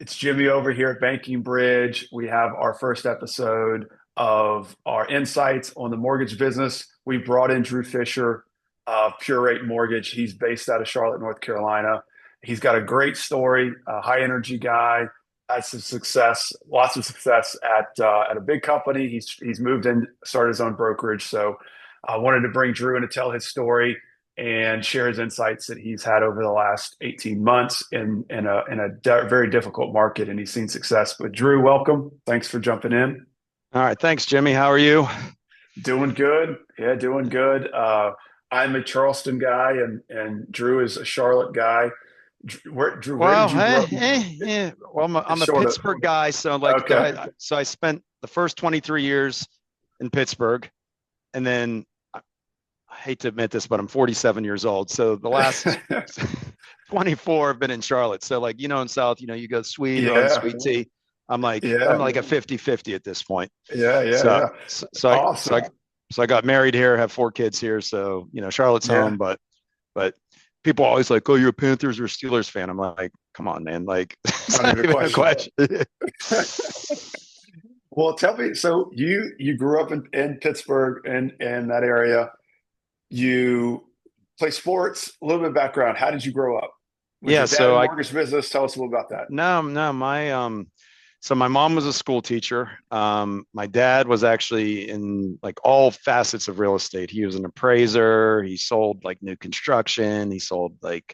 It's Jimmy over here at BankingBridge. We have our first episode of our insights on the mortgage business. We brought in Drew Fisher of Pure Rate Mortgage. He's based out of Charlotte, North Carolina. He's got a great story, a high energy guy, had some success, lots of success at a big company. He's moved in, started his own brokerage. So I wanted to bring Drew in to tell his story and share his insights that he's had over the last 18 months in a very difficult market, and he's seen success. But Drew, welcome. Thanks for jumping in. All right. Thanks, Jimmy. How are you? Doing good. Yeah, doing good. I'm a Charleston guy, and Drew is a Charlotte guy. Where Well, did you grow up? well, I'm a Sort of. Pittsburgh guy, so Okay. I spent the first 23 years in Pittsburgh, and then I hate to admit this, but I'm 47 years old. So the last 24 have been in Charlotte. So in South, you go sweet or Yeah. unsweet tea. I'm Yeah. like a 50-50 at this point. Yeah. Yeah. So Yeah. so so I so I Awesome. so I got married here, have four kids here. So Charlotte's Yeah. home, but people always like, oh, you're a Panthers or Steelers fan. I'm like, come on, man. Like, it's Not not even a even a question. question. Well, tell me, so you grew up in Pittsburgh and in that area. You play sports, a little bit of background. How did you grow up? Was Yeah. your dad in So the I, mortgage business? Tell us a little about that. no, no, so my mom was a school teacher. My dad was actually in like all facets of real estate. He was an appraiser. He sold like new construction. He sold like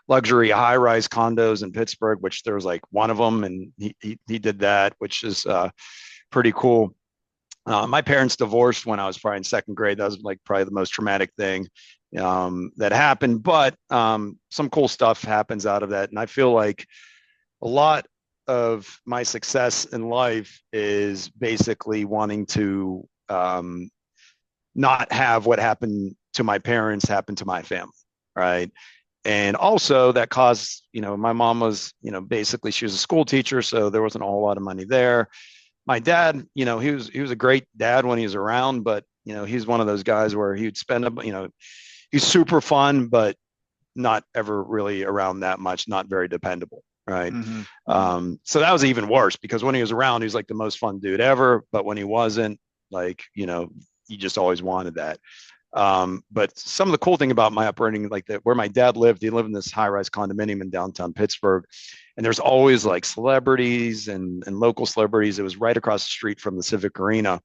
luxury high-rise condos in Pittsburgh, which there was like one of them, and he did that, which is pretty cool. My parents divorced when I was probably in second grade. That was like probably the most traumatic thing that happened. But some cool stuff happens out of that, and I feel like a lot of my success in life is basically wanting to not have what happened to my parents happen to my family, right? And also that caused, my mom was, basically she was a school teacher, so there wasn't a whole lot of money there. My dad, he was a great dad when he was around, but he's one of those guys where he would spend, he's super fun, but not ever really around that much, not very dependable. Right. Hmm. So that was even worse because when he was around, he was like the most fun dude ever. But when he wasn't, like, you just always wanted that. But some of the cool thing about my upbringing, like that, where my dad lived, he lived in this high-rise condominium in downtown Pittsburgh, and there's always like celebrities and local celebrities. It was right across the street from the Civic Arena.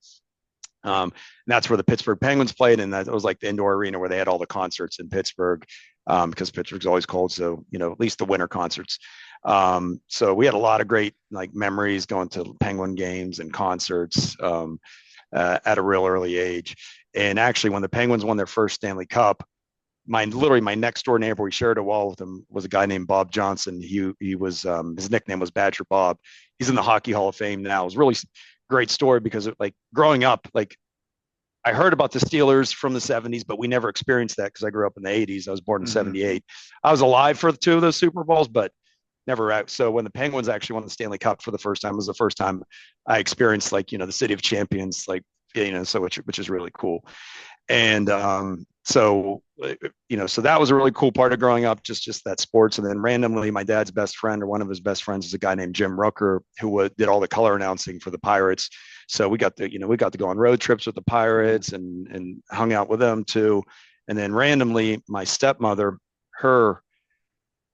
And that's where the Pittsburgh Penguins played, and that was like the indoor arena where they had all the concerts in Pittsburgh, because Pittsburgh's always cold, so at least the winter concerts. So we had a lot of great like memories going to Penguin games and concerts at a real early age. And actually, when the Penguins won their first Stanley Cup, my next door neighbor, we shared a wall with him, was a guy named Bob Johnson. He was his nickname was Badger Bob. He's in the Hockey Hall of Fame now. It was a really great story because like growing up, like I heard about the Steelers from the 70s, but we never experienced that because I grew up in the 80s. I was born in Hmm. 78. I was alive for two of those Super Bowls, but never out. So when the Penguins actually won the Stanley Cup for the first time, it was the first time I experienced like, the city of champions, like, so which is really cool. And so that was a really cool part of growing up, just that sports. And then randomly, my dad's best friend or one of his best friends is a guy named Jim Rooker who did all the color announcing for the Pirates. So we got to go on road trips with the Pirates and hung out with them too. And then randomly, my stepmother, her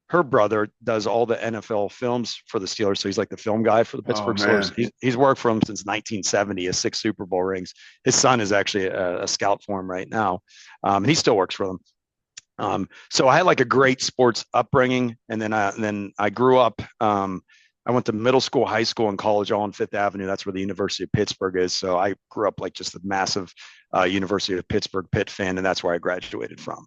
her brother does all the NFL films for the Steelers. So he's like the film guy for the Oh Pittsburgh Steelers. man. He's worked for him since 1970, has 6 Super Bowl rings. His son is actually a scout for him right now. And he still works for them. So I had like a great sports upbringing. And then I grew up, I went to middle school, high school, and college all on Fifth Avenue. That's where the University of Pittsburgh is. So I grew up like just a massive University of Pittsburgh Pitt fan, and that's where I graduated from.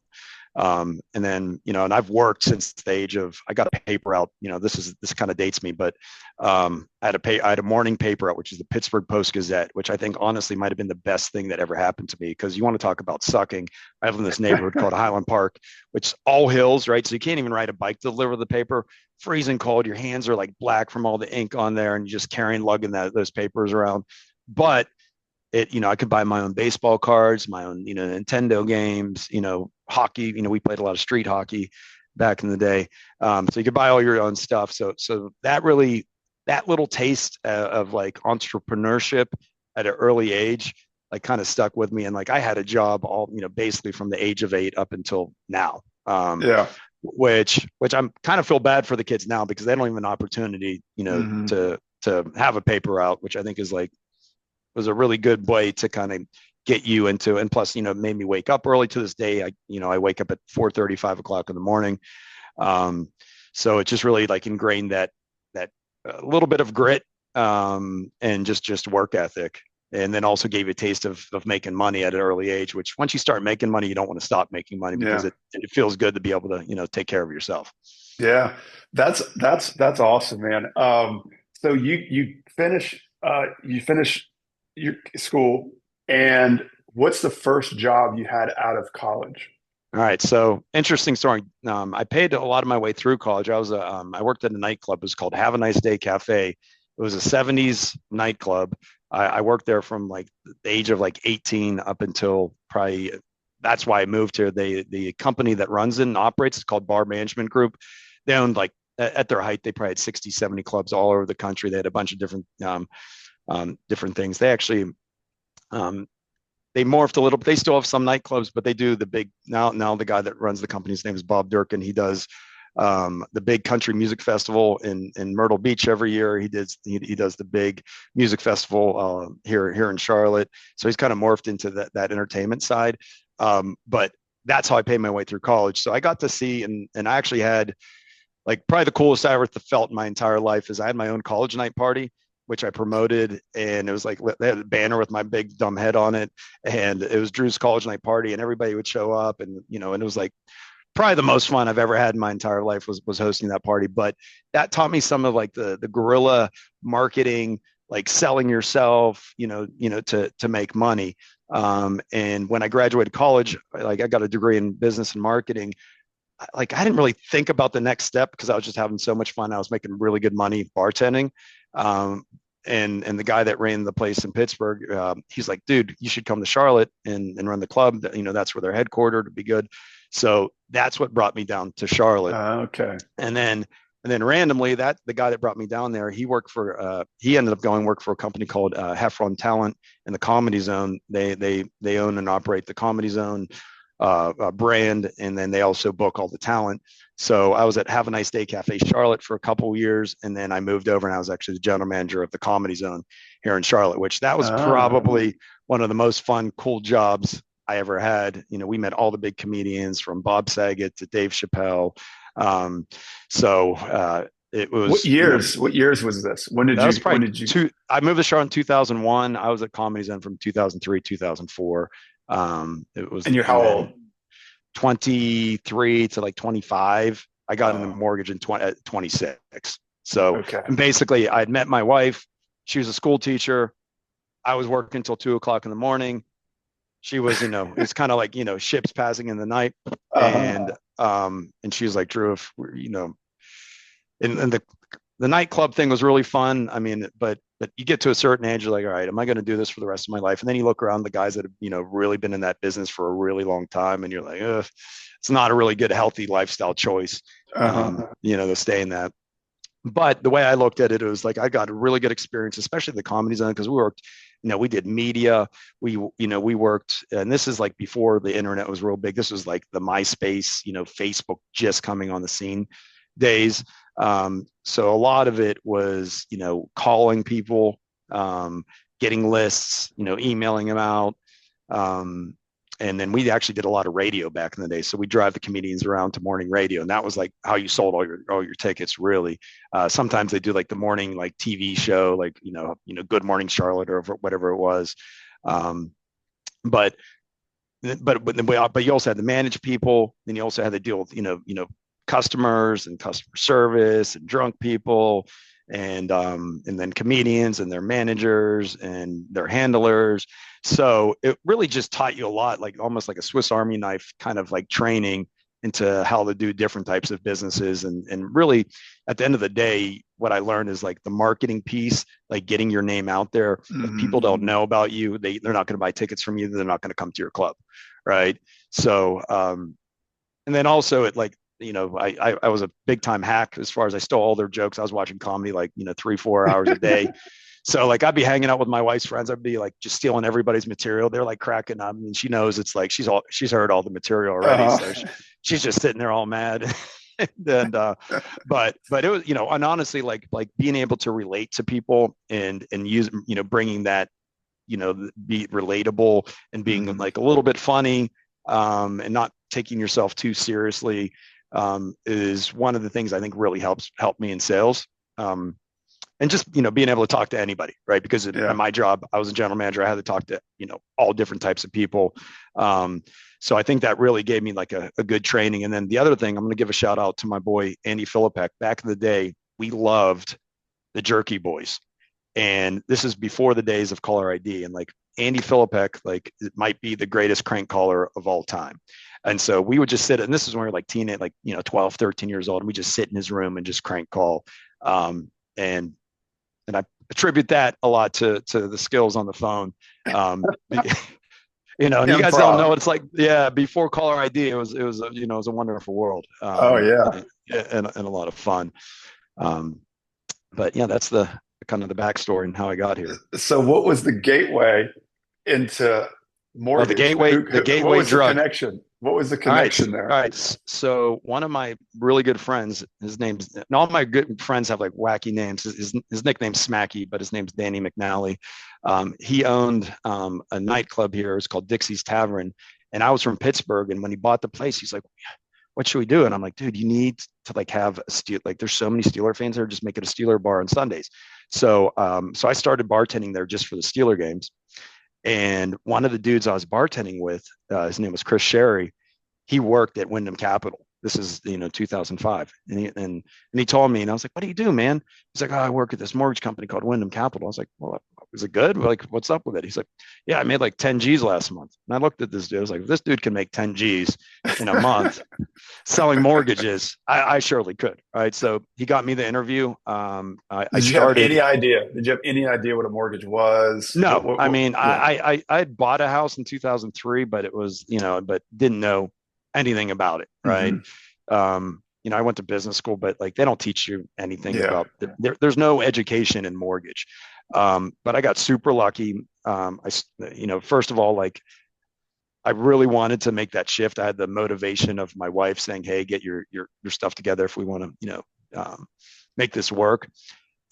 And then, and I've worked since the age of, I got a paper out, this kind of dates me, but I had a morning paper out, which is the Pittsburgh Post Gazette, which I think honestly might have been the best thing that ever happened to me. Cause you want to talk about sucking. I live in this neighborhood called Highland Park, which is all hills, right? So you can't even ride a bike to deliver the paper. Freezing cold. Your hands are like black from all the ink on there, and you're just lugging those papers around. But I could buy my own baseball cards, my own, Nintendo games, hockey. We played a lot of street hockey back in the day. So you could buy all your own stuff. So that really that little taste of like entrepreneurship at an early age, like kind of stuck with me. And like I had a job all, basically from the age of 8 up until now. Yeah. Which I'm kind of feel bad for the kids now because they don't even have an opportunity, Hmm. to have a paper route, which I think is like was a really good way to kind of get you into. And plus, made me wake up early. To this day, I wake up at 4:30, 5 o'clock in the morning. Um, so it just really like ingrained that a little bit of grit, and just work ethic. And then also gave you a taste of making money at an early age, which once you start making money, you don't want to stop making money because Yeah. it feels good to be able to, take care of yourself. Yeah. That's awesome, man. So you finish your school, and what's the first job you had out of college? All right. So interesting story. I paid a lot of my way through college. I worked at a nightclub. It was called Have a Nice Day Cafe. It was a 70s nightclub. I worked there from like the age of like 18 up until probably, that's why I moved here. The company that runs it and operates is called Bar Management Group. They owned like at their height, they probably had 60, 70 clubs all over the country. They had a bunch of different things. They actually, um, they morphed a little, but they still have some nightclubs, but they do the big now the guy that runs the company's name is Bob Durkin. He does the big country music festival in Myrtle Beach every year. He does the big music festival here in Charlotte. So he's kind of morphed into that entertainment side. But that's how I paid my way through college. So I got to see, and I actually had like probably the coolest I ever felt in my entire life is I had my own college night party, which I promoted, and it was like they had a banner with my big dumb head on it, and it was Drew's college night party, and everybody would show up, and and it was like probably the most fun I've ever had in my entire life was hosting that party. But that taught me some of like the guerrilla marketing, like selling yourself, to make money. And when I graduated college, like I got a degree in business and marketing. Like I didn't really think about the next step because I was just having so much fun. I was making really good money bartending. Um, and the guy that ran the place in Pittsburgh, he's like, dude, you should come to Charlotte and run the club. That's where they're headquartered to be good. So that's what brought me down to Charlotte. Okay. And then randomly that the guy that brought me down there, he ended up going work for a company called Heffron Talent in the Comedy Zone. They own and operate the Comedy Zone brand, and then they also book all the talent. So I was at Have a Nice Day Cafe Charlotte for a couple of years, and then I moved over and I was actually the general manager of the Comedy Zone here in Charlotte, which that was Ah, probably one of the most fun, cool jobs I ever had. We met all the big comedians from Bob Saget to Dave Chappelle. Um, so it what was, years? What years was this? When did that was you? When probably did you? two. I moved to Charlotte in 2001. I was at Comedy Zone from 2003, 2004. It was, And you're and how old? then 23 to like 25. I got in a Oh, mortgage in 26. So, okay. and basically, I'd met my wife. She was a school teacher. I was working until 2 o'clock in the morning. She was, it's kind of like, ships passing in the night. Uh, And she was like, Drew, if we're, and the nightclub thing was really fun. I mean, but you get to a certain age, you're like, all right, am I going to do this for the rest of my life? And then you look around the guys that have, really been in that business for a really long time, and you're like, ugh, it's not a really good, healthy lifestyle choice, uh-huh. to stay in that. But the way I looked at it, it was like I got a really good experience, especially the Comedy Zone, because we worked, we did media, we worked, and this is like before the internet was real big. This was like the MySpace, Facebook just coming on the scene days. So a lot of it was, calling people, getting lists, emailing them out. Um, and then we actually did a lot of radio back in the day. So we drive the comedians around to morning radio, and that was like how you sold all your tickets. Really, sometimes they do like the morning like TV show, like Good Morning Charlotte or whatever it was. Um, but but you also had to manage people. Then you also had to deal with customers and customer service and drunk people, and then comedians and their managers and their handlers. So it really just taught you a lot, like almost like a Swiss Army knife kind of like training into how to do different types of businesses. And really at the end of the day, what I learned is like the marketing piece, like getting your name out there. If people Hmm. don't know about you, they're not going to buy tickets from you. They're not going to come to your club. Right. So, and then also it like I was a big time hack as far as I stole all their jokes. I was watching comedy like, 3, 4 hours a day. So like I'd be hanging out with my wife's friends. I'd be like just stealing everybody's material. They're like cracking up. I mean, she knows it's like she's heard all the material already. So Uh-huh. she's just sitting there all mad. and but it was, and honestly, like being able to relate to people and use, bringing that, be relatable and being Mhm. like a little bit funny, and not taking yourself too seriously, is one of the things I think really help me in sales. And just, being able to talk to anybody, right? Because in Yeah. my job, I was a general manager. I had to talk to, all different types of people. So I think that really gave me like a good training. And then the other thing, I'm going to give a shout out to my boy Andy Philippek. Back in the day, we loved the Jerky Boys, and this is before the days of caller ID. And like Andy Philippek, like it might be the greatest crank caller of all time. And so we would just sit, and this is when we were like teenage, like 12, 13 years old, and we just sit in his room and just crank call. And I attribute that a lot to the skills on the phone. Um, and you guys don't know Improv. what it's like. Yeah, before caller ID, it was a wonderful world, Oh yeah. and a lot of fun. Um, but yeah, that's the kind of the backstory and how I got here. So what was the gateway into Oh, the mortgage? gateway, the What gateway was the drug. connection? What was the All right. connection All there? right. So one of my really good friends, his name's, and all my good friends have like wacky names. His nickname's Smacky, but his name's Danny McNally. He owned a nightclub here. It's called Dixie's Tavern. And I was from Pittsburgh. And when he bought the place, he's like, what should we do? And I'm like, dude, you need to like have a steel, like there's so many Steeler fans there, just make it a Steeler bar on Sundays. So I started bartending there just for the Steeler games. And one of the dudes I was bartending with, his name was Chris Sherry. He worked at Wyndham Capital. This is 2005, and he told me, and I was like, "What do you do, man?" He's like, "Oh, I work at this mortgage company called Wyndham Capital." I was like, "Well, is it good? Like, what's up with it?" He's like, "Yeah, I made like 10 G's last month." And I looked at this dude. I was like, "If this dude can make 10 G's in a month selling mortgages, I surely could." Right. So he got me the interview. I Did you have started. any idea? Did you have any idea what a mortgage was? No, I mean, Yeah. I had bought a house in 2003, but it was, but didn't know anything about it, right? Hmm. I went to business school, but like they don't teach you anything Yeah. about there's no education in mortgage. But I got super lucky. First of all, like I really wanted to make that shift. I had the motivation of my wife saying, "Hey, get your stuff together if we want to, make this work."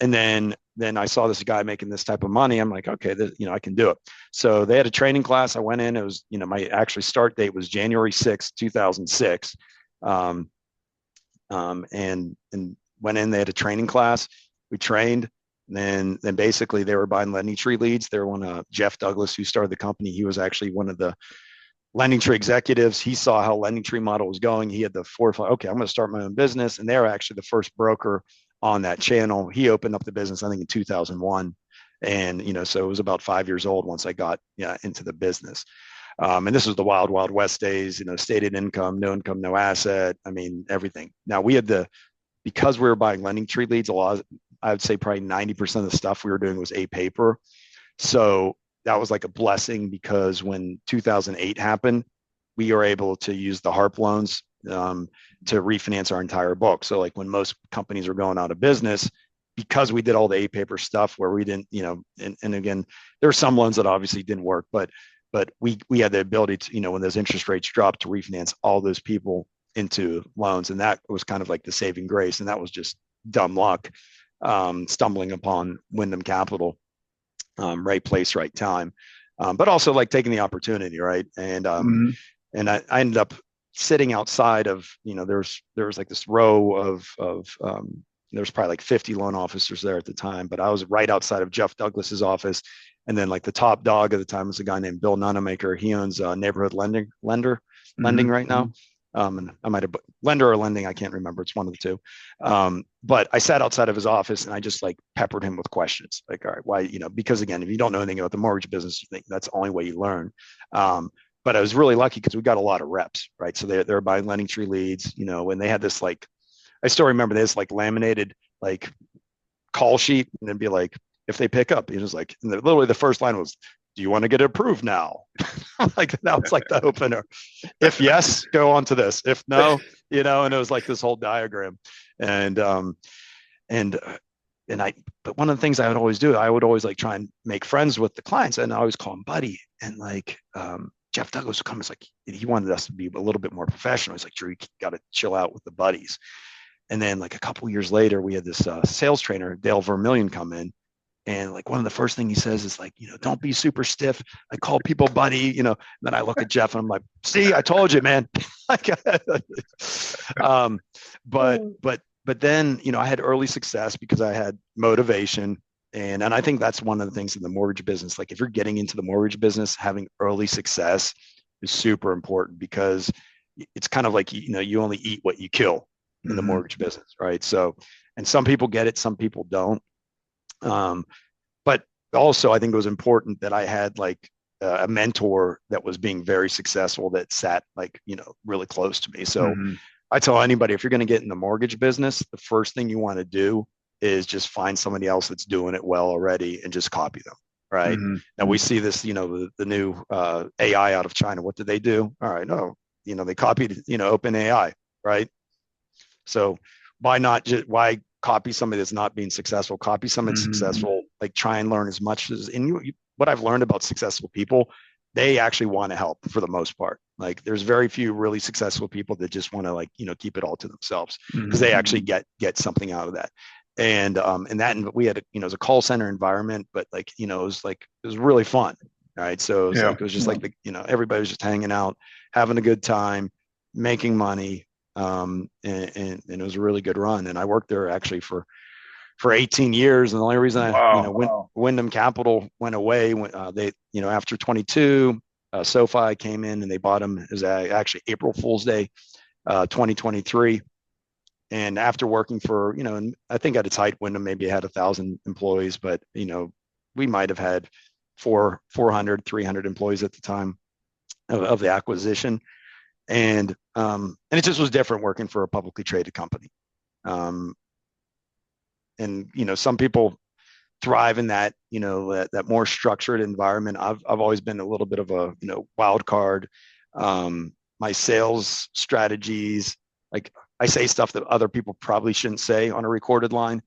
And then I saw this guy making this type of money. I'm like, okay, I can do it. So they had a training class. I went in. It was, my actually start date was January 6th, 2006. Um, and went in. They had a training class. We trained. And then basically they were buying Lending Tree leads. They were one of Jeff Douglas, who started the company. He was actually one of the Lending Tree executives. He saw how Lending Tree model was going. He had the forethought, okay, I'm going to start my own business. And they were actually the first broker on that channel. He opened up the business, I think, in 2001. And, so it was about 5 years old once I got into the business. And this was the wild, wild West days, stated income, no asset. I mean, everything. Now we had because we were buying Lending Tree leads, I would say probably 90% of the stuff we were doing was paper. So that was like a blessing, because when 2008 happened, we were able to use the HARP loans to refinance our entire book. So like when most companies were going out of business, because we did all the paper stuff where we didn't, and again, there were some loans that obviously didn't work, but we had the ability to, when those interest rates dropped, to refinance all those people into loans. And that was kind of like the saving grace. And that was just dumb luck, stumbling upon Wyndham Capital, right place, right time. But also like taking the opportunity, right? Hmm. And I ended up sitting outside of, there was like this row of there was probably like 50 loan officers there at the time, but I was right outside of Jeff Douglas's office. And then like the top dog at the time was a guy named Bill Nunemaker. He owns Neighborhood Lending Hmm. right now. And I might have lender or lending, I can't remember. It's one of the two. But I sat outside of his office and I just like peppered him with questions. Like, all right, why, because again, if you don't know anything about the mortgage business, you think that's the only way you learn. But I was really lucky because we got a lot of reps, right? So they're buying Lending Tree leads, and they had this like, I still remember this like laminated like call sheet, and then be like, if they pick up, it was like, literally the first line was, do you want to get it approved now? Like that was like the opener. If yes, go on to this. If no, and it was like this whole diagram. And and and I, but one of the things I would always do, I would always like try and make friends with the clients, and I always call him buddy. And like Jeff Douglas would come, it's like he wanted us to be a little bit more professional. He's like, Drew, you got to chill out with the buddies. And then like a couple of years later, we had this sales trainer, Dale Vermillion, come in. And like one of the first things he says is like, don't be super stiff. I call people buddy, and then I look at Jeff and I'm like, see, I told you, man. Like, but then, I had early success because I had motivation. And I think that's one of the things in the mortgage business. Like if you're getting into the mortgage business, having early success is super important, because it's kind of like, you only eat what you kill in the mortgage business. Right. So, and some people get it, some people don't. But also I think it was important that I had like a mentor that was being very successful, that sat like, really close to me. So I tell anybody, if you're going to get in the mortgage business, the first thing you want to do is just find somebody else that's doing it well already and just copy them. Right. Now we see this, the new AI out of China. What did they do? All right. No, they copied, open AI. Right. So why copy somebody that's not being successful? Copy somebody that's successful, like try and learn as much as, and what I've learned about successful people, they actually want to help for the most part. Like there's very few really successful people that just want to like, keep it all to themselves, because they actually get something out of that. And that we had it was a call center environment, but like, it was really fun. Right. So it was just like everybody was just hanging out, having a good time, making money. And it was a really good run. And I worked there actually for 18 years. And the only reason Wyndham Capital went away when they, after 22, SoFi came in and they bought them. It was actually April Fool's Day, 2023. And after working for, and I think at its height, Wyndham maybe had 1,000 employees, but, we might've had 400, 300 employees at the time of the acquisition. And it just was different working for a publicly traded company. And, some people thrive in that, that more structured environment. I've always been a little bit of a, wild card. My sales strategies, like I say stuff that other people probably shouldn't say on a recorded line.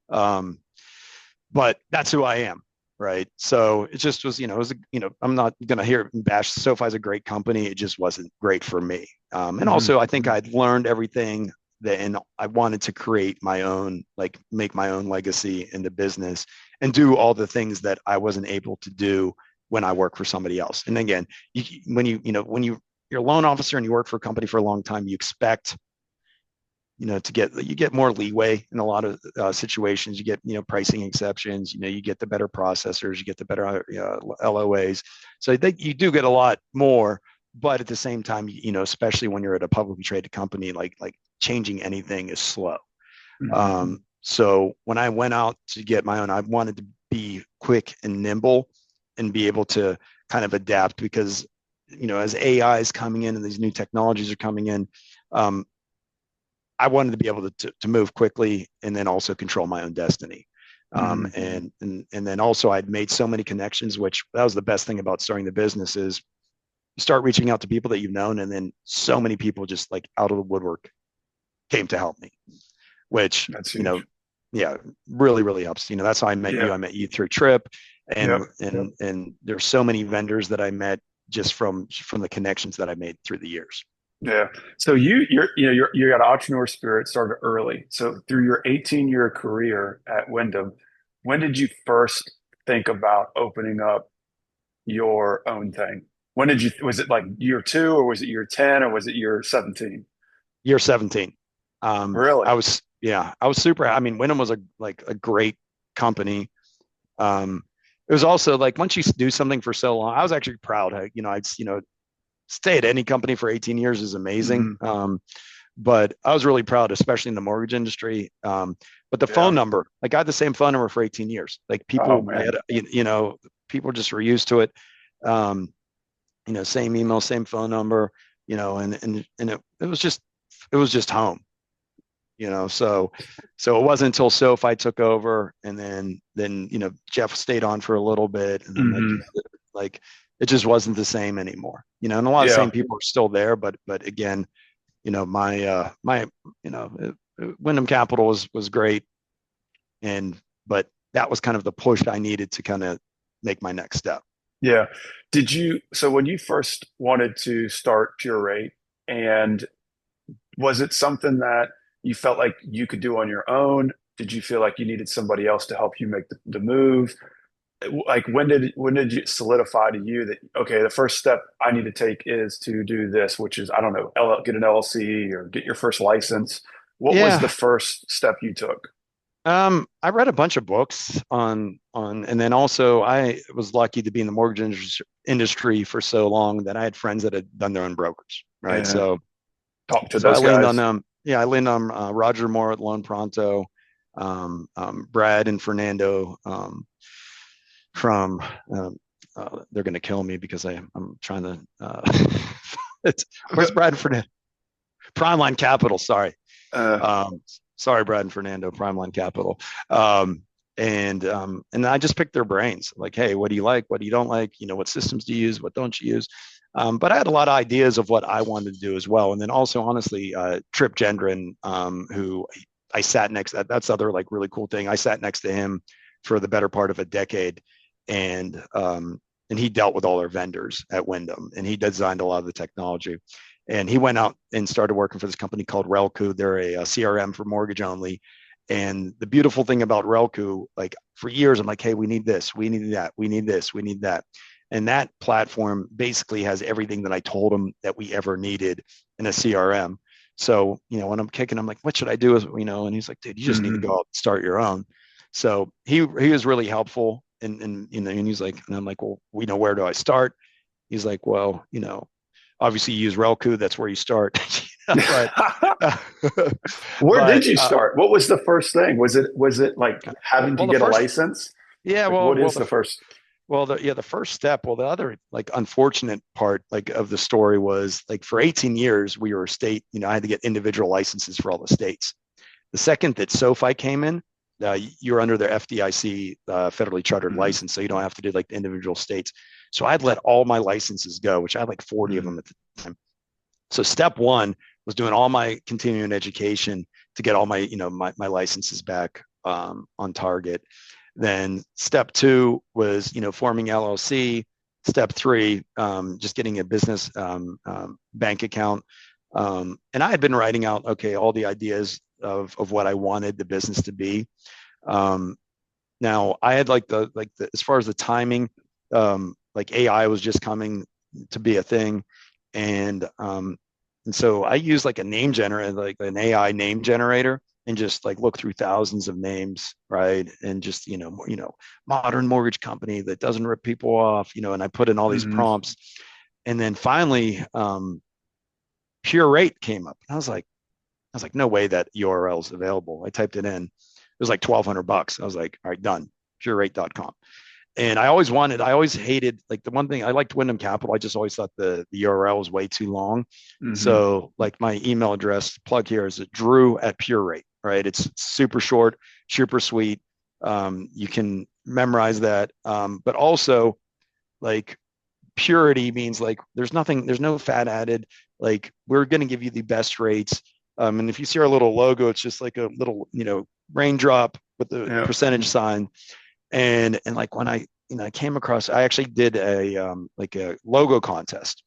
But that's who I am. Right. So it just was, I'm not going to hear bash. SoFi's a great company. It just wasn't great for me. And also I think I'd learned everything and I wanted to create my own, like make my own legacy in the business and do all the things that I wasn't able to do when I work for somebody else. And again, when you're a loan officer and you work for a company for a long time, you expect, you get more leeway in a lot of situations. You get, pricing exceptions, you get the better processors, you get the better LOAs. So you do get a lot more, but at the same time, especially when you're at a publicly traded company, like changing anything is slow. So when I went out to get my own, I wanted to be quick and nimble and be able to kind of adapt, because, as AI is coming in and these new technologies are coming in, I wanted to be able to move quickly and then also control my own destiny. And then also I'd made so many connections, which that was the best thing about starting the business, is you start reaching out to people that you've known. And then so many people just like out of the woodwork came to help me, which, really, really helps. That's how I met you. I met you through Trip, and there's so many vendors that I met just from the connections that I made through the years. Yeah. So you got entrepreneur spirit, started early. So through your 18-year career at Wyndham, when did you first think about opening up your own thing? Was it like year 2, or was it year 10, or was it year 17? Year 17. Really? I was super. I mean, Wyndham was a great company. It was also like, once you do something for so long, I was actually proud. I'd stay at any company for 18 years is amazing. But I was really proud, especially in the mortgage industry. But the phone number, like I had the same phone number for 18 years. Like people, people just were used to it. Same email, same phone number, and it was just home. So it wasn't until SoFi took over, and then Jeff stayed on for a little bit, and then like it just wasn't the same anymore, and a lot of the Yeah. same people are still there, but again, my Wyndham Capital was great, and but that was kind of the push I needed to kind of make my next step. Yeah. So when you first wanted to start Pure Rate, and was it something that you felt like you could do on your own? Did you feel like you needed somebody else to help you make the move? Like when did you solidify to you that, okay, the first step I need to take is to do this, which is, I don't know, get an LLC or get your first license. What was the Yeah. first step you took? I read a bunch of books and then also I was lucky to be in the mortgage industry for so long that I had friends that had done their own brokers, right? And So, talk to so I those leaned on guys. them. Yeah, I leaned on Roger Moore at Loan Pronto, Brad and Fernando from. They're going to kill me because I'm trying to. It's where's Brad and Fernando? Primeline Capital. Sorry. Uh, Um, Sorry, Brad and Fernando, Primeline Capital. Um, and I just picked their brains. Like, hey, what do you like? What do you don't like? What systems do you use? What don't you use? But I had a lot of ideas of what I wanted to do as well. And then also, honestly, Trip Gendron, who I sat next. That's the other like really cool thing. I sat next to him for the better part of a decade, and he dealt with all our vendors at Wyndham, and he designed a lot of the technology. And he went out and started working for this company called Relku. They're a CRM for mortgage only. And the beautiful thing about Relku, like for years, I'm like, hey, we need this, we need that, we need this, we need that. And that platform basically has everything that I told him that we ever needed in a CRM. So, when I'm kicking, I'm like, what should I do? And he's like, dude, you just need to mhm. go out and start your own. So he was really helpful. And he's like, and I'm like, well, where do I start? He's like, well, obviously you use Relku, that's where you start. but uh, Where did but you start? What was the first thing? Was it like having to well the get a first license? yeah Like, well what well is the the first? the first step, the other like unfortunate part like of the story was like for 18 years we were a state. I had to get individual licenses for all the states. The second that SoFi came in, you're under their FDIC federally chartered Mhm, license, so you don't have to do like the individual states. So I'd let all my licenses go, which I had like 40 of mhm, them at the time. So step one was doing all my continuing education to get all my my licenses back on target. Then step two was forming LLC. Step three, just getting a business bank account. And I had been writing out all the ideas of what I wanted the business to be. Um, Now I had like the as far as the timing, like AI was just coming to be a thing, and um, and so I use like a name generator, like an AI name generator, and just like look through thousands of names, right? And just modern mortgage company that doesn't rip people off, and I put in all these mhm. prompts, and then finally, Pure Rate came up, and I was like, no way that URL is available. I typed it in. It was like $1,200. I was like, all right, done. Purerate.com. And I always hated like the one thing I liked Wyndham Capital. I just always thought the URL was way too long. Hmm. So like my email address plug here is Drew at Pure Rate, right? It's super short, super sweet. You can memorize that. But also like purity means like there's no fat added. Like we're going to give you the best rates. And if you see our little logo, it's just like a little, raindrop with the Yeah. percentage sign. And like when I came across, I actually did a like a logo contest,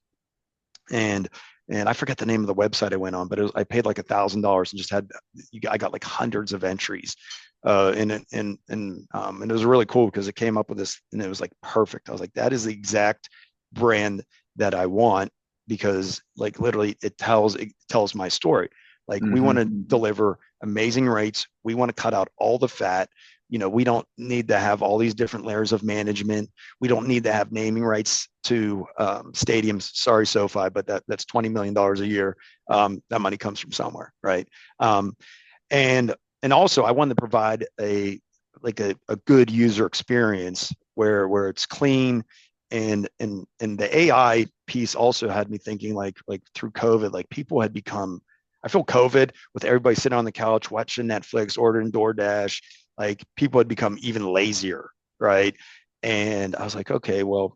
and I forget the name of the website I went on, but I paid like $1,000 and just I got like hundreds of entries, and it was really cool because it came up with this, and it was like perfect. I was like, that is the exact brand that I want, because like literally it tells my story. Like we want Hmm. to deliver amazing rates. We want to cut out all the fat. We don't need to have all these different layers of management. We don't need to have naming rights to stadiums. Sorry, SoFi, but that's $20 million a year. That money comes from somewhere, right? Um, and and also, I wanted to provide a good user experience where it's clean, and the AI piece also had me thinking like through COVID, like people had become. I feel COVID with everybody sitting on the couch watching Netflix, ordering DoorDash, like people had become even lazier, right? And I was like, okay, well,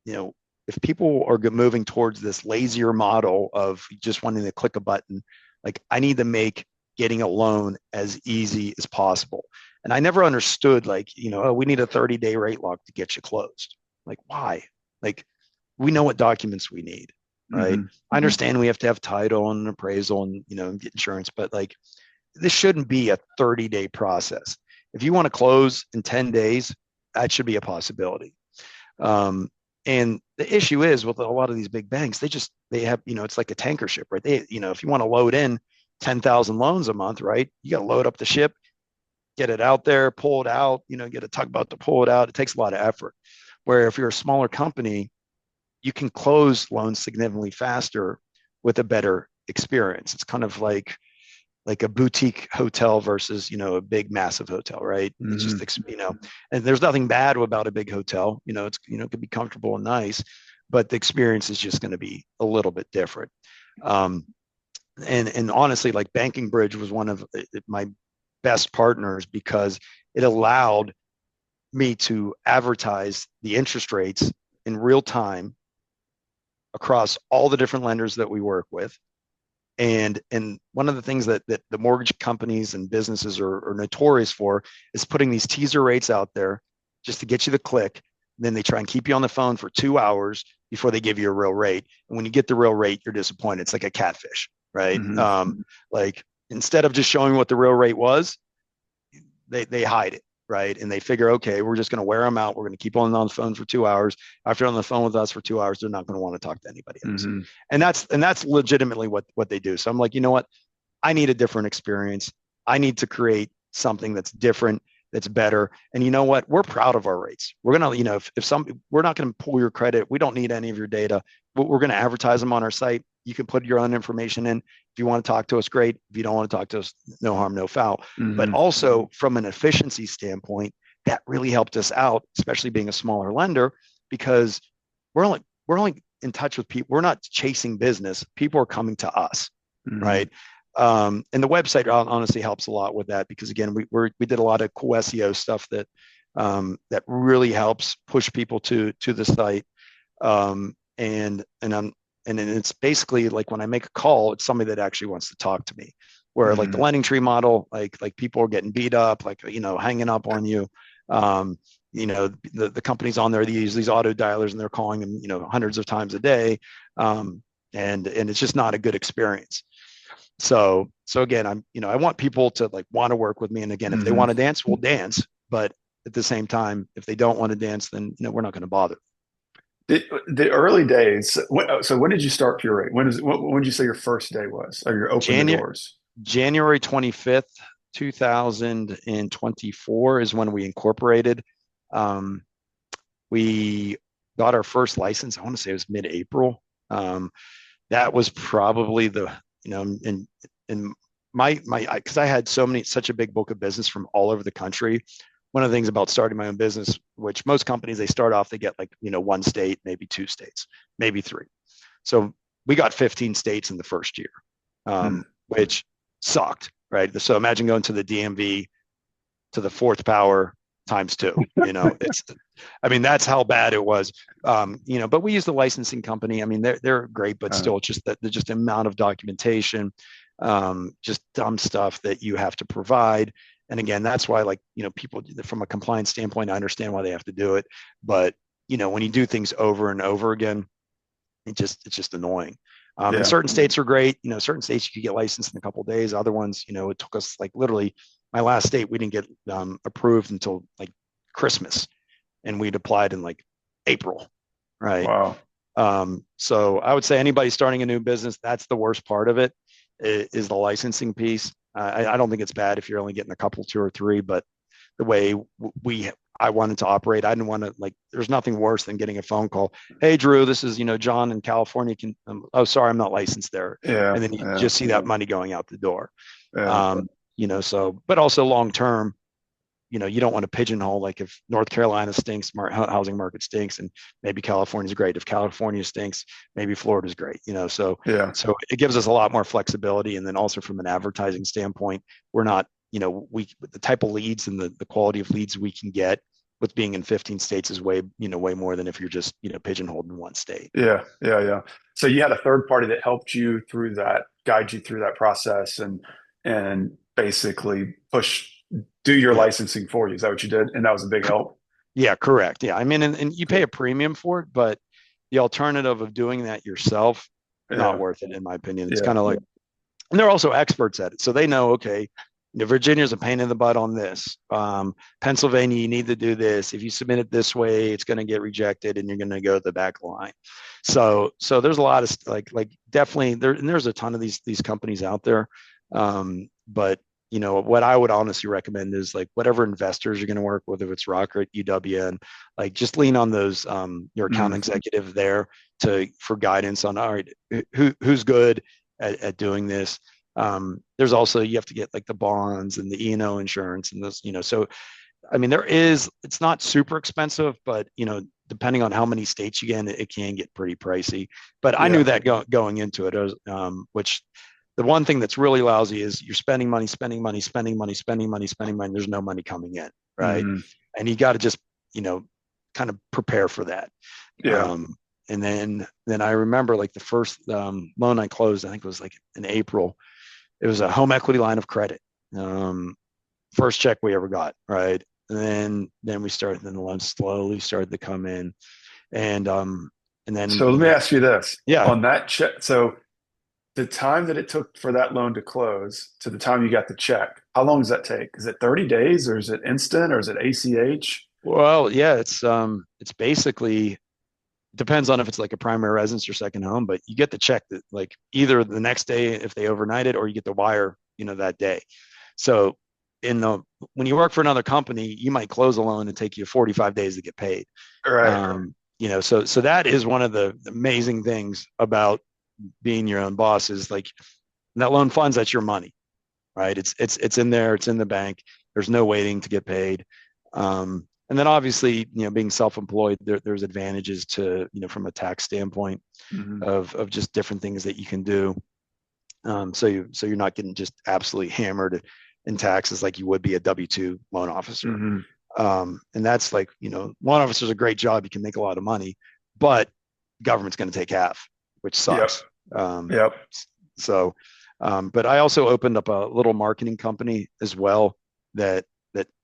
if people are moving towards this lazier model of just wanting to click a button, like I need to make getting a loan as easy as possible. And I never understood like, oh, we need a 30-day rate lock to get you closed. Like, why? Like, we know what documents we need, right? Mm-hmm. I understand we have to have title and appraisal and, get insurance, but like, this shouldn't be a 30-day process. If you want to close in 10 days, that should be a possibility. And the issue is with a lot of these big banks, they have, it's like a tanker ship, right? If you want to load in 10,000 loans a month, right? You got to load up the ship, get it out there, pull it out, get a tugboat to pull it out. It takes a lot of effort. Where if you're a smaller company, you can close loans significantly faster with a better experience. It's kind of like a boutique hotel versus, a big massive hotel, right? Mm-hmm. It's just, and there's nothing bad about a big hotel, it's, it could be comfortable and nice, but the experience is just going to be a little bit different. And honestly, like BankingBridge was one of my best partners because it allowed me to advertise the interest rates in real time across all the different lenders that we work with. And one of the things that the mortgage companies and businesses are notorious for is putting these teaser rates out there just to get you the click. Then they try and keep you on the phone for 2 hours before they give you a real rate. And when you get the real rate, you're disappointed. It's like a catfish, right? Mm-hmm. Like instead of just showing what the real rate was, they hide it, right? And they figure, okay, we're just going to wear them out. We're going to keep on the phone for 2 hours. After they're on the phone with us for 2 hours, they're not going to want to talk to anybody else. Mm-hmm. And that's legitimately what they do. So I'm like, you know what? I need a different experience. I need to create something that's different, that's better. And you know what? We're proud of our rates. We're going to, we're not going to pull your credit. We don't need any of your data. We're going to advertise them on our site. You can put your own information in. If you want to talk to us, great. If you don't want to talk to us, no harm, no foul. Mm-hmm. But also from an efficiency standpoint, that really helped us out, especially being a smaller lender, because we're only in touch with people. We're not chasing business. People are coming to us, mm-hmm. right? And the website honestly helps a lot with that because again, we did a lot of cool SEO stuff that really helps push people to the site. And it's basically like when I make a call, it's somebody that actually wants to talk to me. Where mm-hmm. like the lending tree model, like people are getting beat up, like hanging up on you. The companies on there, they use these auto dialers and they're calling them, hundreds of times a day, and it's just not a good experience. So again, I want people to like want to work with me. And again, if they want to dance, we'll dance. But at the same time, if they don't want to dance, then we're not going to bother. The early days. So when did you start Pure Rate? When did you say your first day was, or your open the doors? January 25th, 2024 is when we incorporated. We got our first license. I want to say it was mid-April. That was probably in my because I had such a big book of business from all over the country. One of the things about starting my own business, which most companies, they start off, they get like, one state, maybe 2 states, maybe 3. So we got 15 states in the first year, which sucked, right? So imagine going to the DMV to the 4th power times 2, that's how bad it was. But we use the licensing company. I mean, they're great, but still just the amount of documentation, just dumb stuff that you have to provide. And again, that's why, people from a compliance standpoint, I understand why they have to do it. But, when you do things over and over again, it's just annoying. And certain states are great. Certain states you could get licensed in a couple of days. Other ones, it took us like literally my last state, we didn't get approved until like Christmas, and we'd applied in like April. Right. Wow. So I would say anybody starting a new business, that's the worst part of it is the licensing piece. I don't think it's bad if you're only getting a couple, 2 or 3, but the way I wanted to operate, I didn't want to there's nothing worse than getting a phone call. Hey, Drew, this is, John in California. Oh, sorry, I'm not licensed there. Yeah. And then you just see that money going out the door. Yeah. But also long-term, you don't want to pigeonhole, like if North Carolina stinks, housing market stinks, and maybe California's great. If California stinks, maybe Florida's great, so it gives us a lot more flexibility. And then also from an advertising standpoint, we're not, the type of leads and the quality of leads we can get with being in 15 states is way more than if you're just, pigeonholed in one state. Yeah, yeah, yeah. So you had a third party that helped you through that, guide you through that process, and basically do your Yeah. licensing for you. Is that what you did? And that was a big help. Yeah, correct. Yeah. I mean, and you pay a Cool. premium for it, but the alternative of doing that yourself, not Yeah, worth it, in my opinion. It's yeah, kind of like, and they're also experts at it. So they know, okay, Virginia's a pain in the butt on this. Pennsylvania, you need to do this. If you submit it this way, it's going to get rejected and you're going to go to the back line. So there's a lot of like definitely there, and there's a ton of these companies out there. But what I would honestly recommend is like whatever investors you're going to work with, if it's Rocket, UWN, like just lean on those your account mm, executive there for guidance on, all right, who's good at doing this. There's also, you have to get like the bonds and the E&O insurance and this, so I mean it's not super expensive, but depending on how many states you get in, it can get pretty pricey. But I knew yeah, that going into it, which the one thing that's really lousy is you're spending money, spending money, spending money, spending money, spending money. There's no money coming in, right? mm, And you got to just, kind of prepare for that. yeah. Um, and then I remember like the first loan I closed, I think it was like in April. It was a home equity line of credit. Um, First check we ever got, right? And then the loans slowly started to come in, and then So let me ask you this yeah. on that check. So the time that it took for that loan to close to the time you got the check, how long does that take? Is it 30 days or is it instant or is it ACH? Well, yeah, it's basically depends on if it's like a primary residence or second home, but you get the check that like either the next day if they overnight it, or you get the wire, that day. So in the when you work for another company, you might close a loan and take you 45 days to get paid. Right. So that is one of the amazing things about being your own boss is like that loan funds, that's your money, right? It's in there, it's in the bank. There's no waiting to get paid. And then obviously, being self-employed, there's advantages to, from a tax standpoint Hmm. of just different things that you can do. So you're not getting just absolutely hammered in taxes like you would be a W-2 loan officer. Hmm. And that's like, loan officer's a great job. You can make a lot of money, but government's going to take half, which Yep. sucks. Um, Yep. but I also opened up a little marketing company as well that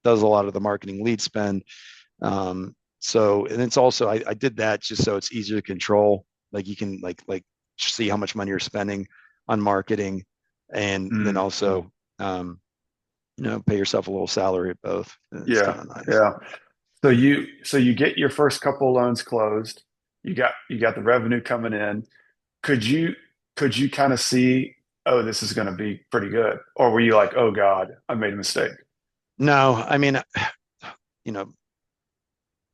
does a lot of the marketing lead spend. And it's also I did that just so it's easier to control. Like you can like see how much money you're spending on marketing, and then Mm. also pay yourself a little salary at both. It's Yeah. kind of nice. Yeah. So you get your first couple of loans closed. You got the revenue coming in. Could you could you kind of see, oh, this is going to be pretty good? Or were you like, oh God, I made a mistake? No, I mean, you know,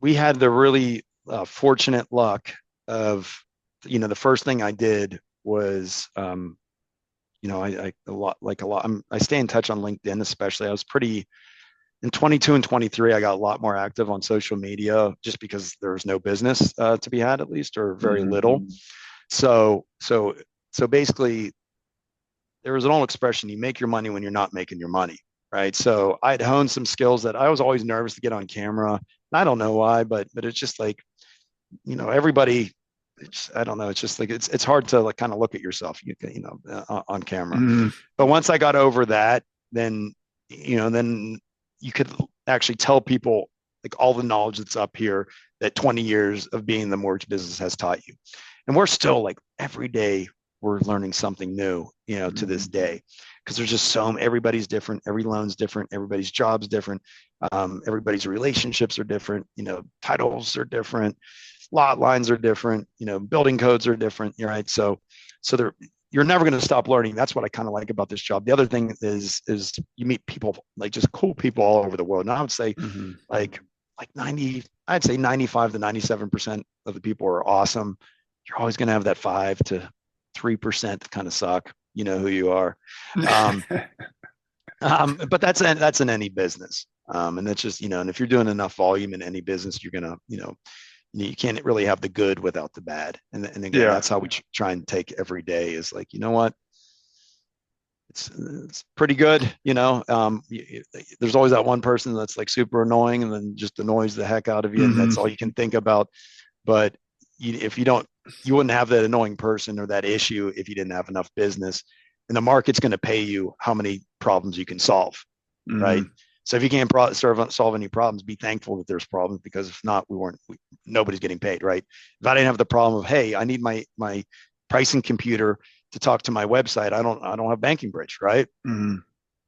we had the really fortunate luck of, the first thing I did was, I a lot like a lot. I stay in touch on LinkedIn, especially. I was pretty in 22 and 23. I got a lot more active on social media just because there was no business to be had, at least, or very Hmm. little. So basically, there was an old expression: you make your money when you're not making your money, right? So I'd honed some skills that I was always nervous to get on camera. And I don't know why, but it's just like, everybody. I don't know. It's just like it's hard to like kind of look at yourself, on camera. Hmm. But once I got over that, then you could actually tell people like all the knowledge that's up here that 20 years of being in the mortgage business has taught you. And we're still like every day we're learning something new, to this day, because there's just everybody's different, every loan's different, everybody's job's different, everybody's relationships are different, titles are different, lot lines are different, building codes are different, right? So you're never going to stop learning. That's what I kind of like about this job. The other thing is you meet people, like just cool people all over the world. And I would say Hmm. like 90, I'd say 95 to 97% of the people are awesome. You're always going to have that 5 to 3% that kind of suck. You know who you are. Um, but that's in any business. And that's just, and if you're doing enough volume in any business, you're gonna, you can't really have the good without the bad. And again, Yeah. that's how we try and take every day is like, you know what? it's pretty good. There's always that one person that's like super annoying and then just annoys the heck out of you, and Hmm. that's all you can think about. But if you don't, you wouldn't have that annoying person or that issue if you didn't have enough business. And the market's going to pay you how many problems you can solve, right? Hmm. So if you can't solve any problems, be thankful that there's problems, because if not, nobody's getting paid, right? If I didn't have the problem of, hey, I need my pricing computer to talk to my website, I don't have BankingBridge, right? Hmm.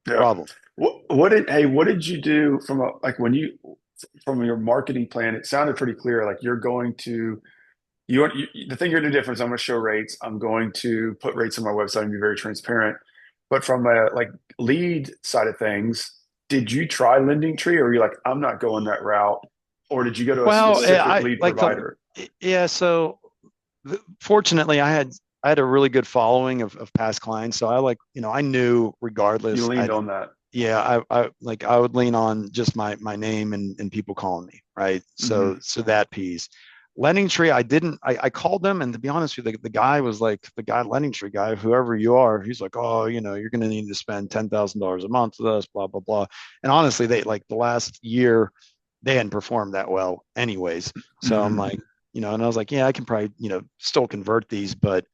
Yeah. Problem. What did you do from a like when you from your marketing plan? It sounded pretty clear. Like you're going to the thing you're going to do different is I'm going to show rates. I'm going to put rates on my website and be very transparent. But from a like lead side of things, did you try Lending Tree, or are you like, I'm not going that route? Or did you go to a Well, specific I lead like the provider? yeah. So fortunately, I had a really good following of past clients. So I knew You regardless, leaned on that. yeah, I would lean on just my name and people calling me, right? So Hmm. so that piece. Lending Tree, I called them, and to be honest with you, the guy was like, the guy Lending Tree guy, whoever you are, he's like, oh, you're gonna need to spend $10,000 a month with us, blah blah blah. And honestly, they like the last year they hadn't performed that well anyways. So I'm Hmm. like, and I was like, yeah, I can probably, still convert these, but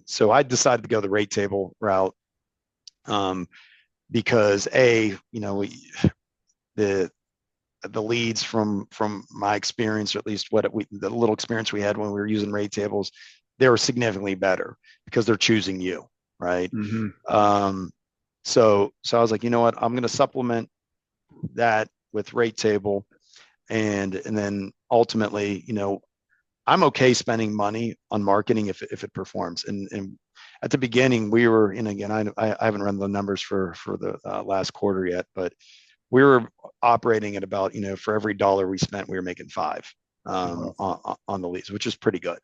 so I decided to go the rate table route. Um, because the the leads from my experience, or at least the little experience we had when we were using rate tables, they were significantly better because they're choosing you, right? Hmm. Um, so I was like, you know what, I'm going to supplement that with rate table, and then ultimately, I'm okay spending money on marketing if it performs. And at the beginning, we were, and again, I haven't run the numbers for the last quarter yet, but we were operating at about, for every dollar we spent, we were making five Wow. on the leads, which is pretty good.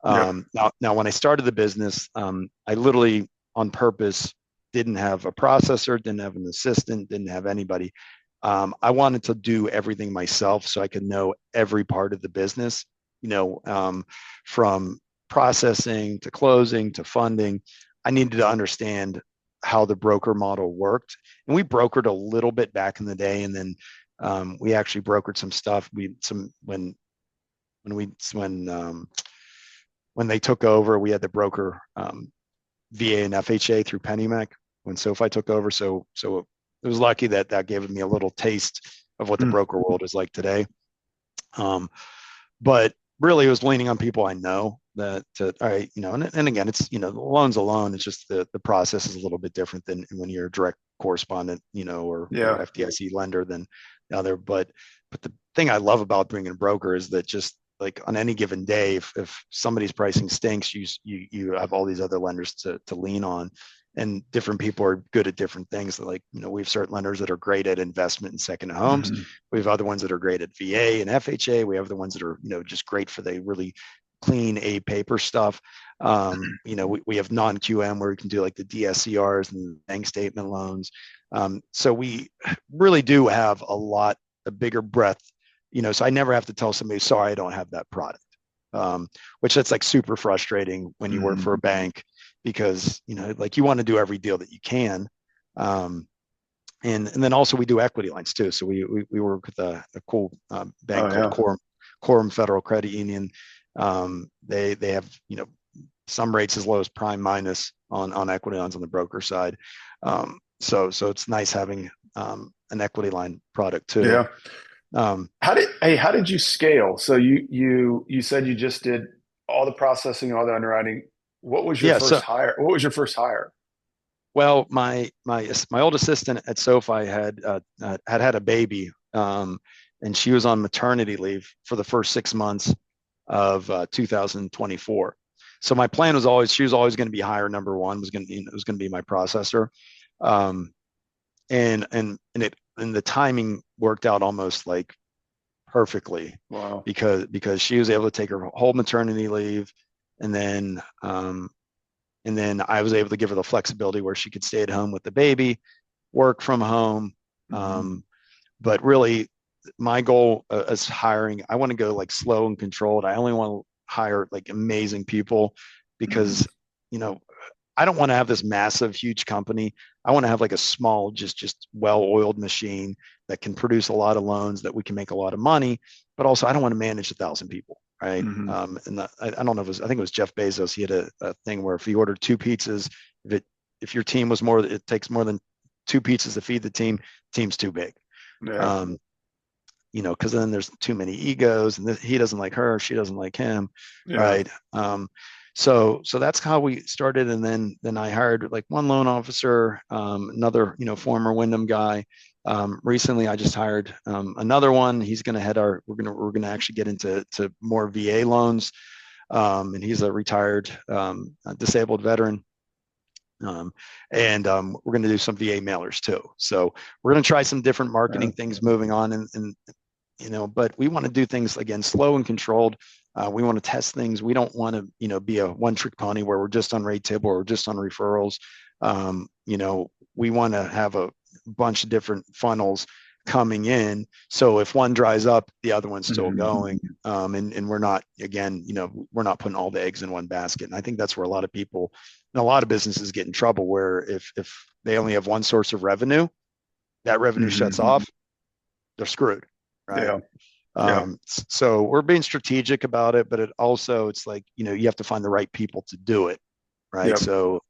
Yep. Now, when I started the business, I literally on purpose didn't have a processor, didn't have an assistant, didn't have anybody. I wanted to do everything myself so I could know every part of the business, from processing to closing to funding. I needed to understand how the broker model worked. And we brokered a little bit back in the day. And then we actually brokered some stuff. When we, when they took over, we had to broker VA and FHA through PennyMac when SoFi took over. So it was lucky that that gave me a little taste of what the Mm. broker world is like today. Um, but really, it was leaning on people I know all right, and again, it's, the loan's a loan. It's just the process is a little bit different than when you're a direct correspondent, or Yeah. FDIC lender than the other. But the thing I love about bringing a broker is that just like on any given day, if somebody's pricing stinks, you have all these other lenders to lean on, and different people are good at different things. Like, we have certain lenders that are great at investment in second homes. Hmm. We have other ones that are great at VA and FHA. We have the ones that are, just great for the really clean A paper stuff. We have non-QM where we can do like the DSCRs and bank statement loans. So we really do have a bigger breadth, so I never have to tell somebody, sorry, I don't have that product. Which that's like super frustrating when you work Hmm. for a bank, because, like you want to do every deal that you can. And then also we do equity lines too. So we work with a cool bank Oh called yeah. Quorum Federal Credit Union. They have, some rates as low as prime minus on equity lines on the broker side. So it's nice having an equity line product too. Yeah. Um, How did you scale? So you said you just did all the processing, all the underwriting. What was your yeah. first So hire? What was your first hire? well, my old assistant at SoFi had a baby, and she was on maternity leave for the first 6 months of 2024. So my plan was always, she was always going to be hire number one, was going to, it was going to be my processor. Um, and the timing worked out almost like perfectly, Wow. because she was able to take her whole maternity leave, and then I was able to give her the flexibility where she could stay at home with the baby, work from home. Hmm. But really, my goal is hiring. I want to go like slow and controlled. I only want to hire like amazing people, Hmm. because, you know, I don't want to have this massive, huge company. I want to have like a small, just well-oiled machine that can produce a lot of loans that we can make a lot of money. But also, I don't want to manage 1,000 people, right? Hmm. I don't know if I think it was Jeff Bezos. He had a thing where if you ordered two pizzas, if your team was more, it takes more than two pizzas to feed the team. Team's too big. Yeah. Um, because then there's too many egos, and he doesn't like her, she doesn't like him, Yeah. right? So that's how we started, and then I hired like one loan officer, another former Wyndham guy. Recently, I just hired another one. He's going to head our. We're gonna actually get into more VA loans, and he's a retired disabled veteran. We're going to do some VA mailers too. So we're going to try some different Yeah. marketing things moving on, and but we want to do things again slow and controlled. We want to test things. We don't want to be a one trick pony where we're just on rate table or just on referrals. We want to have a bunch of different funnels coming in, so if one dries up, the other one's still Hmm. going. And we're not, again, we're not putting all the eggs in one basket. And I think that's where a lot of people and a lot of businesses get in trouble, where if they only have one source of revenue, that revenue shuts Hmm. off, they're screwed, right? Yeah. Yeah. So we're being strategic about it, but it's like, you have to find the right people to do it, right? Yep. So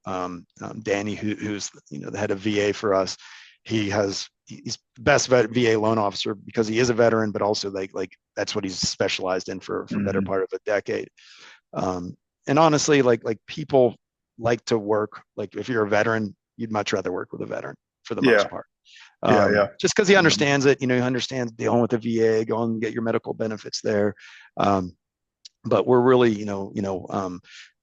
Danny, who's the head of VA for us, he's the best VA loan officer because he is a veteran, but also like that's what he's specialized in for better Hmm. part of a decade. And honestly, like people like to work, like if you're a veteran, you'd much rather work with a veteran for the most Yeah. part. Yeah. Yeah. Just because he Hmm. understands it, he understands dealing with the VA, going and get your medical benefits there. Um, but we're really,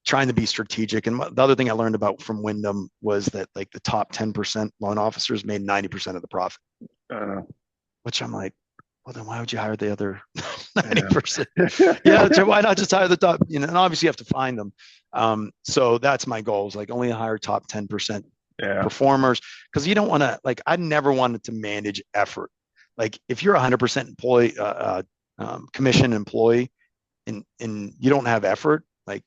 trying to be strategic. And the other thing I learned about from Wyndham was that like the top 10% loan officers made 90% of the profit, Uh, which I'm like, well, then why would you hire the other yeah. 90%? Yeah, so why not just hire the top? And obviously you have to find them. So that's my goal, is like only hire top 10% Yeah. performers, because you don't want to, like, I never wanted to manage effort. Like if you're 100% employee, commission employee, and you don't have effort, like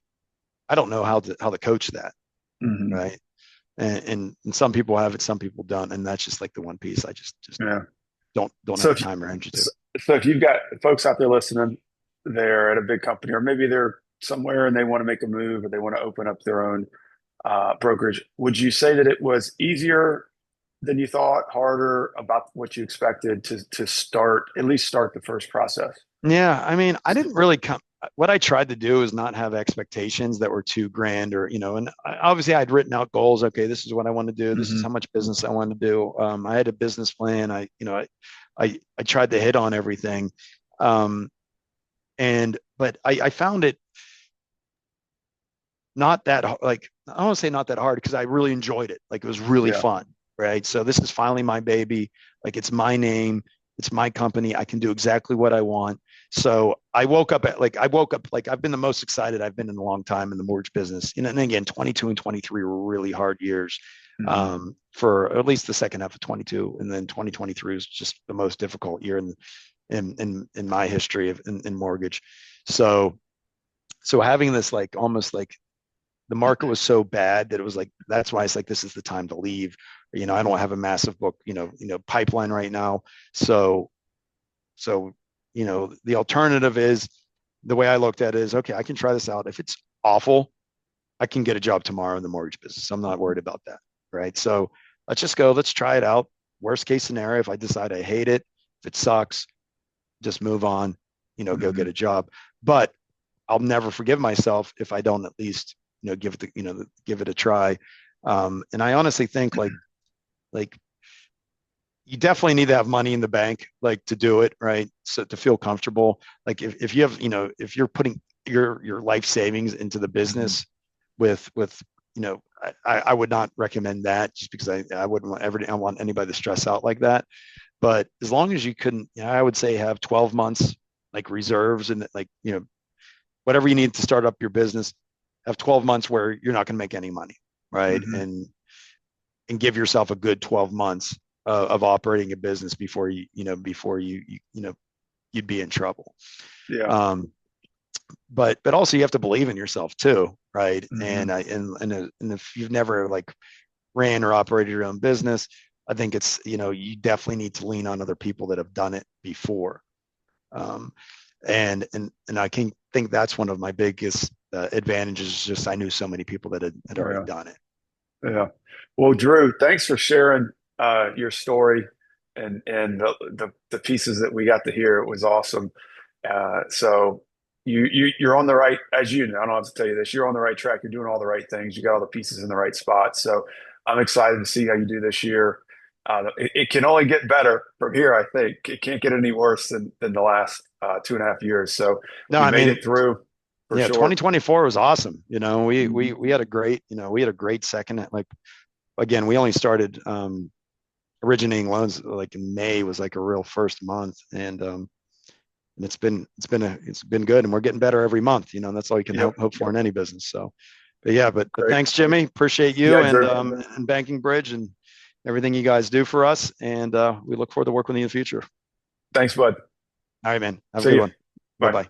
I don't know how to coach that, Hmm. right? And some people have it, some people don't, and that's just like the one piece I just Yeah. don't So have the if time or energy to. so if you've got folks out there listening, they're at a big company, or maybe they're somewhere and they want to make a move, or they want to open up their own brokerage, would you say that it was easier than you thought, harder, about what you expected to start, at least start the first process? Yeah, I mean, I didn't really come. What I tried to do is not have expectations that were too grand, or and obviously I'd written out goals. Okay, this is what I want to do. This is Hmm. how much business I want to do. I had a business plan. I tried to hit on everything, um, but I found it not that like, I don't want to say not that hard, because I really enjoyed it. Like it was really Yeah. fun, right? So this is finally my baby. Like it's my name, it's my company. I can do exactly what I want. So I woke up like I've been the most excited I've been in a long time in the mortgage business. And again, 22 and 23 were really hard years, Hmm. for at least the second half of 22, and then 2023 was just the most difficult year in my history in mortgage. So having this, like almost like the market was so bad that it was like, that's why it's like, this is the time to leave. I don't have a massive book, pipeline right now. So the alternative is, the way I looked at it is, okay, I can try this out. If it's awful, I can get a job tomorrow in the mortgage business. I'm not worried about that. Right. So let's try it out. Worst case scenario, if I decide I hate it, if it sucks, just move on, go Hmm. get a job. But I'll never forgive myself if I don't at least, give it a try. And I honestly think like you definitely need to have money in the bank, like to do it, right? So to feel comfortable, like if you have, if you're putting your life savings into the Hmm. business with, I would not recommend that, just because I wouldn't I want anybody to stress out like that. But as long as you couldn't, I would say have 12 months like reserves, and like, whatever you need to start up your business, have 12 months where you're not going to make any money, right? Hmm. And give yourself a good 12 months of operating a business before you, before you you'd be in trouble. Yeah. Um, but also you have to believe in yourself too, right? Mm-hmm. And if you've never like ran or operated your own business, I think it's, you definitely need to lean on other people that have done it before. Um, and I can think that's one of my biggest advantages. Just I knew so many people that had already Yeah. done it. Yeah. Well, Drew, thanks for sharing your story and the pieces that we got to hear. It was awesome. So you're on the right, as you know, I don't have to tell you this, you're on the right track. You're doing all the right things. You got all the pieces in the right spot. So I'm excited to see how you do this year. It can only get better from here, I think. It can't get any worse than the last 2.5 years. So No, you I made mean, it through for yeah, sure. 2024 was awesome. We we Mhm. we had a great, we had a great second at, like, again, we only started originating loans like in May was like a real first month, and it's been good, and we're getting better every month. And that's all you can Yep. hope for in any business. So, but yeah, but Great. thanks, Jimmy. Appreciate you Yeah, and Drew. and Banking Bridge and everything you guys do for us, and we look forward to working with you in the future. Thanks, bud. All right, man. Have a See good you. one. Bye Bye. bye.